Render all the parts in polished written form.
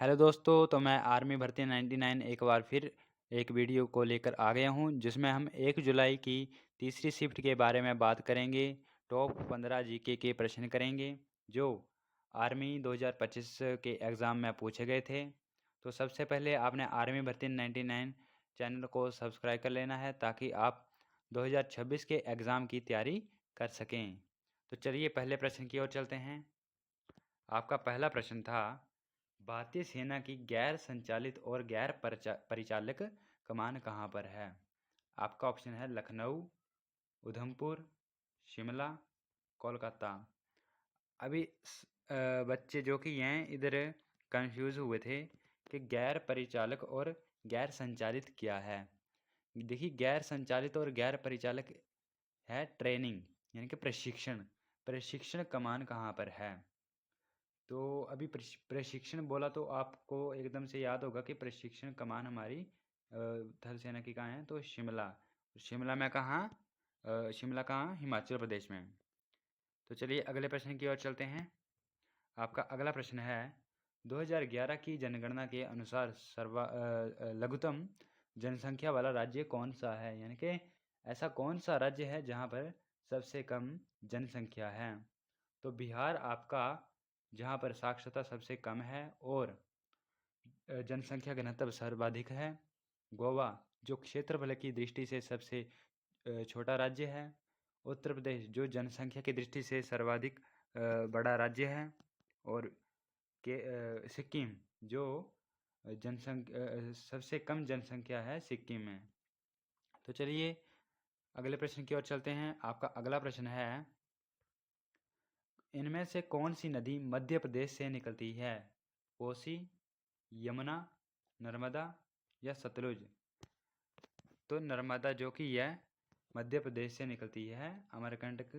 Hello दोस्तों, तो मैं आर्मी भर्ती 99 एक बार फिर एक वीडियो को लेकर आ गया हूं, जिसमें हम 1 जुलाई की तीसरी शिफ्ट के बारे में बात करेंगे। टॉप 15 जीके के प्रश्न करेंगे जो आर्मी 2025 के एग्ज़ाम में पूछे गए थे। तो सबसे पहले आपने आर्मी भर्ती 99 चैनल को सब्सक्राइब कर लेना है ताकि आप 2026 के एग्ज़ाम की तैयारी कर सकें। तो चलिए पहले प्रश्न की ओर चलते हैं। आपका पहला प्रश्न था, भारतीय सेना की गैर संचालित और गैर परिचालक कमान कहाँ पर है? आपका ऑप्शन है लखनऊ, उधमपुर, शिमला, कोलकाता। अभी बच्चे जो कि हैं इधर कंफ्यूज हुए थे कि गैर परिचालक और गैर संचालित क्या है। देखिए, गैर संचालित और गैर परिचालक है ट्रेनिंग, यानी कि प्रशिक्षण। प्रशिक्षण कमान कहाँ पर है? तो अभी प्रशिक्षण बोला तो आपको एकदम से याद होगा कि प्रशिक्षण कमान हमारी थल सेना की कहाँ है, तो शिमला। शिमला में कहाँ? शिमला कहाँ? हिमाचल प्रदेश में। तो चलिए अगले प्रश्न की ओर चलते हैं। आपका अगला प्रश्न है, 2011 की जनगणना के अनुसार लघुतम जनसंख्या वाला राज्य कौन सा है? यानी कि ऐसा कौन सा राज्य है जहाँ पर सबसे कम जनसंख्या है? तो बिहार आपका, जहाँ पर साक्षरता सबसे कम है और जनसंख्या घनत्व सर्वाधिक है। गोवा, जो क्षेत्रफल की दृष्टि से सबसे छोटा राज्य है। उत्तर प्रदेश, जो जनसंख्या की दृष्टि से सर्वाधिक बड़ा राज्य है। और सिक्किम, जो जनसंख्या सबसे कम जनसंख्या है सिक्किम में। तो चलिए अगले प्रश्न की ओर चलते हैं। आपका अगला प्रश्न है, इनमें से कौन सी नदी मध्य प्रदेश से निकलती है? कोसी, यमुना, नर्मदा या सतलुज? तो नर्मदा जो कि यह मध्य प्रदेश से निकलती है, अमरकंटक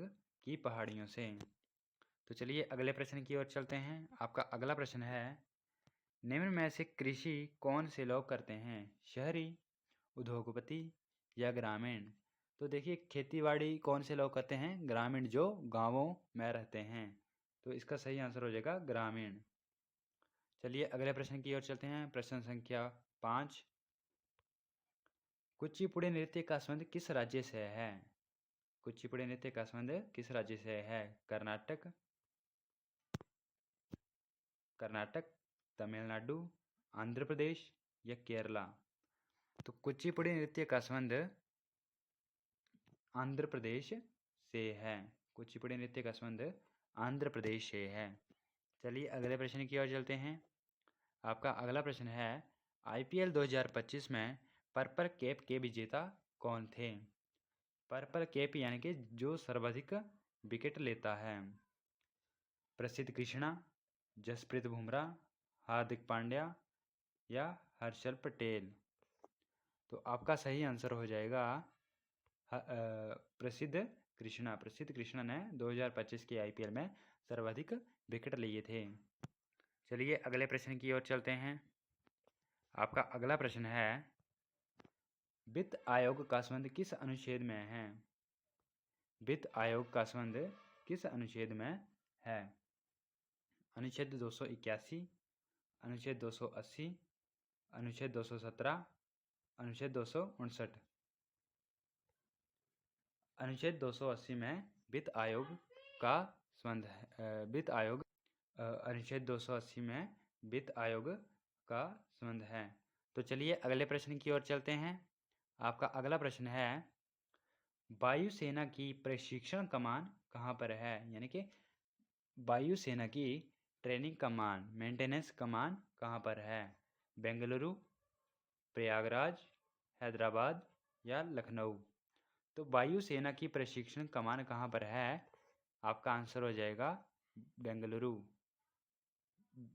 की पहाड़ियों से। तो चलिए अगले प्रश्न की ओर चलते हैं। आपका अगला प्रश्न है, निम्न में से कृषि कौन से लोग करते हैं? शहरी, उद्योगपति या ग्रामीण? तो देखिए, खेतीबाड़ी कौन से लोग करते हैं? ग्रामीण, जो गांवों में रहते हैं। तो इसका सही आंसर हो जाएगा ग्रामीण। चलिए अगले प्रश्न की ओर चलते हैं। प्रश्न संख्या 5, कुचिपुड़ी नृत्य का संबंध किस राज्य से है? कुचिपुड़ी नृत्य का संबंध किस राज्य से है? कर्नाटक, तमिलनाडु, आंध्र प्रदेश या केरला? तो कुचिपुड़ी नृत्य का संबंध आंध्र प्रदेश से है। कुचिपुड़ी नृत्य का संबंध आंध्र प्रदेश से है। चलिए अगले प्रश्न की ओर चलते हैं। आपका अगला प्रश्न है, आईपीएल 2025 में पर्पल कैप के विजेता कौन थे? पर्पल कैप यानी कि जो सर्वाधिक विकेट लेता है। प्रसिद्ध कृष्णा, जसप्रीत बुमराह, हार्दिक पांड्या या हर्षल पटेल? तो आपका सही आंसर हो जाएगा प्रसिद्ध कृष्णा। प्रसिद्ध कृष्णा ने 2025 के आईपीएल में सर्वाधिक विकेट लिए थे। चलिए अगले प्रश्न की ओर चलते हैं। आपका अगला प्रश्न है, वित्त आयोग का संबंध किस अनुच्छेद में है? वित्त आयोग का संबंध किस अनुच्छेद में है? अनुच्छेद 281, अनुच्छेद 280, अनुच्छेद 217, अनुच्छेद 259? अनुच्छेद 280 में वित्त आयोग का संबंध है। वित्त आयोग अनुच्छेद 280 में वित्त आयोग का संबंध है। तो चलिए अगले प्रश्न की ओर चलते हैं। आपका अगला प्रश्न है, वायुसेना की प्रशिक्षण कमान कहाँ पर है? यानी कि वायुसेना की ट्रेनिंग कमान, मेंटेनेंस कमान कहाँ पर है? बेंगलुरु, प्रयागराज, हैदराबाद या लखनऊ? तो वायुसेना की प्रशिक्षण कमान कहाँ पर है? आपका आंसर हो जाएगा बेंगलुरु।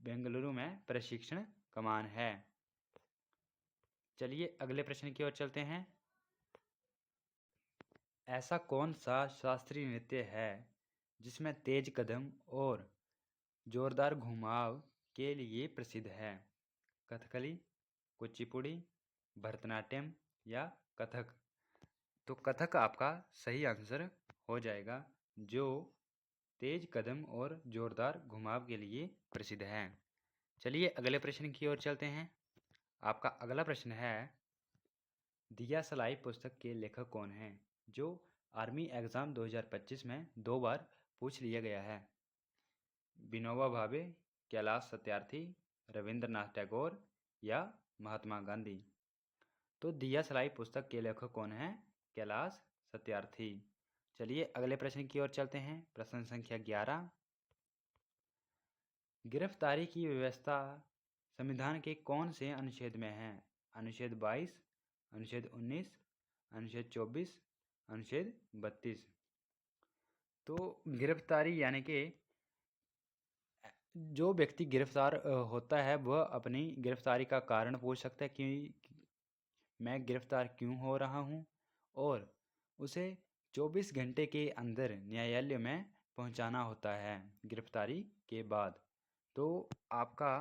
बेंगलुरु में प्रशिक्षण कमान है। चलिए अगले प्रश्न की ओर चलते हैं। ऐसा कौन सा शास्त्रीय नृत्य है जिसमें तेज कदम और जोरदार घुमाव के लिए प्रसिद्ध है? कथकली, कुचिपुड़ी, भरतनाट्यम या कथक? तो कथक आपका सही आंसर हो जाएगा, जो तेज कदम और जोरदार घुमाव के लिए प्रसिद्ध है। चलिए अगले प्रश्न की ओर चलते हैं। आपका अगला प्रश्न है, दिया सलाई पुस्तक के लेखक कौन हैं, जो आर्मी एग्जाम 2025 में 2 बार पूछ लिया गया है। विनोबा भावे, कैलाश सत्यार्थी, रविंद्रनाथ टैगोर या महात्मा गांधी। तो दिया सलाई पुस्तक के लेखक कौन हैं? कैलाश सत्यार्थी। चलिए अगले प्रश्न की ओर चलते हैं। प्रश्न संख्या 11, गिरफ्तारी की व्यवस्था संविधान के कौन से अनुच्छेद में है? अनुच्छेद 22, अनुच्छेद 19, अनुच्छेद 24, अनुच्छेद 32। तो गिरफ्तारी यानी कि जो व्यक्ति गिरफ्तार होता है वह अपनी गिरफ्तारी का कारण पूछ सकता है कि मैं गिरफ्तार क्यों हो रहा हूँ, और उसे 24 घंटे के अंदर न्यायालय में पहुँचाना होता है गिरफ्तारी के बाद। तो आपका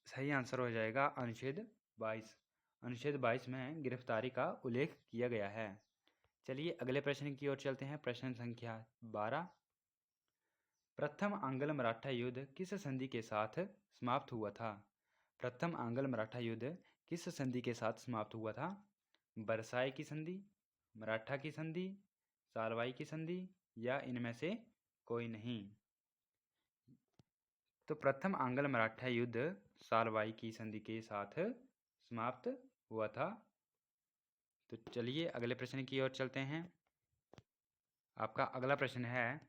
सही आंसर हो जाएगा अनुच्छेद 22। अनुच्छेद 22 में गिरफ्तारी का उल्लेख किया गया है। चलिए अगले प्रश्न की ओर चलते हैं। प्रश्न संख्या 12, प्रथम आंग्ल मराठा युद्ध किस संधि के साथ समाप्त हुआ था? प्रथम आंग्ल मराठा युद्ध किस संधि के साथ समाप्त हुआ था? बरसाए की संधि, मराठा की संधि, सालवाई की संधि या इनमें से कोई नहीं। तो प्रथम आंग्ल मराठा युद्ध सालवाई की संधि के साथ समाप्त हुआ था। तो चलिए अगले प्रश्न की ओर चलते हैं। आपका अगला प्रश्न है,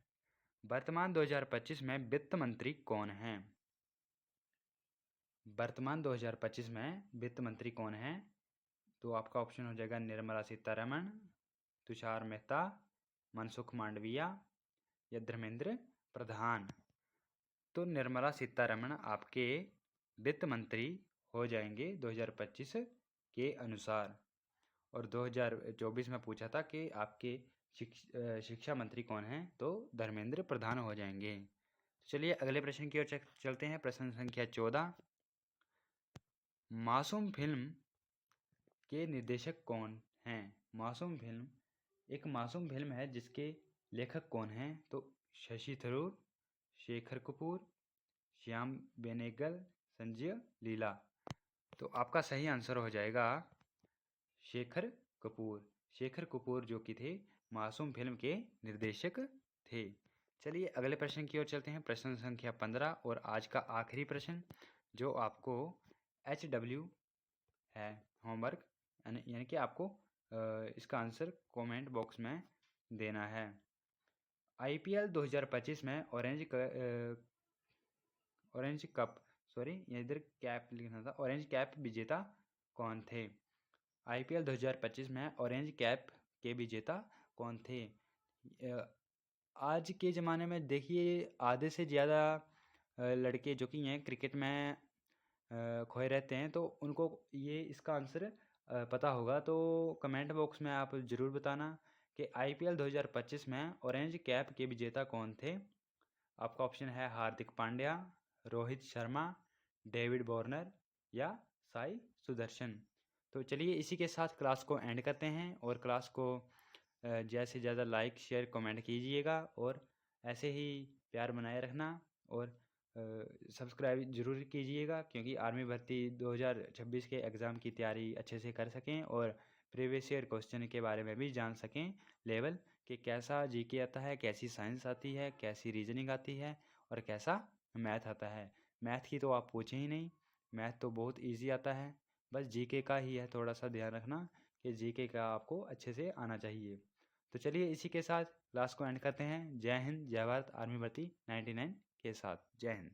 वर्तमान 2025 में वित्त मंत्री कौन हैं? वर्तमान 2025 में वित्त मंत्री कौन हैं? तो आपका ऑप्शन हो जाएगा निर्मला सीतारमण, तुषार मेहता, मनसुख मांडविया या धर्मेंद्र प्रधान। तो निर्मला सीतारमण आपके वित्त मंत्री हो जाएंगे 2025 के अनुसार। और 2024 में पूछा था कि आपके शिक्षा मंत्री कौन हैं, तो धर्मेंद्र प्रधान हो जाएंगे। चलिए अगले प्रश्न की ओर चलते हैं। प्रश्न संख्या 14, मासूम फिल्म के निर्देशक कौन हैं? मासूम फिल्म एक मासूम फिल्म है जिसके लेखक कौन हैं? तो शशि थरूर, शेखर कपूर, श्याम बेनेगल, संजय लीला। तो आपका सही आंसर हो जाएगा शेखर कपूर। शेखर कपूर जो कि थे मासूम फिल्म के निर्देशक थे। चलिए अगले प्रश्न की ओर चलते हैं। प्रश्न संख्या 15 और आज का आखिरी प्रश्न, जो आपको HW है होमवर्क, यानी कि आपको इसका आंसर कमेंट बॉक्स में देना है। IPL 2025 में ऑरेंज कप इधर कैप लिखना था, ऑरेंज कैप विजेता कौन थे? IPL 2025 में ऑरेंज कैप के विजेता कौन थे? आज के ज़माने में देखिए आधे से ज़्यादा लड़के जो कि हैं क्रिकेट में खोए रहते हैं, तो उनको ये इसका आंसर पता होगा। तो कमेंट बॉक्स में आप ज़रूर बताना कि IPL 2025 में ऑरेंज कैप के विजेता कौन थे। आपका ऑप्शन है हार्दिक पांड्या, रोहित शर्मा, डेविड वार्नर या साई सुदर्शन। तो चलिए इसी के साथ क्लास को एंड करते हैं, और क्लास को ज़्यादा से ज़्यादा लाइक शेयर कमेंट कीजिएगा, और ऐसे ही प्यार बनाए रखना, और सब्सक्राइब ज़रूर कीजिएगा, क्योंकि आर्मी भर्ती 2026 के एग्ज़ाम की तैयारी अच्छे से कर सकें और प्रीवियस ईयर क्वेश्चन के बारे में भी जान सकें लेवल कि कैसा GK आता है, कैसी साइंस आती है, कैसी रीजनिंग आती है और कैसा मैथ आता है। मैथ की तो आप पूछें ही नहीं, मैथ तो बहुत ईजी आता है। बस GK का ही है, थोड़ा सा ध्यान रखना कि GK का आपको अच्छे से आना चाहिए। तो चलिए इसी के साथ क्लास को एंड करते हैं। जय हिंद, जय भारत, आर्मी भर्ती 99 के साथ। जय हिंद।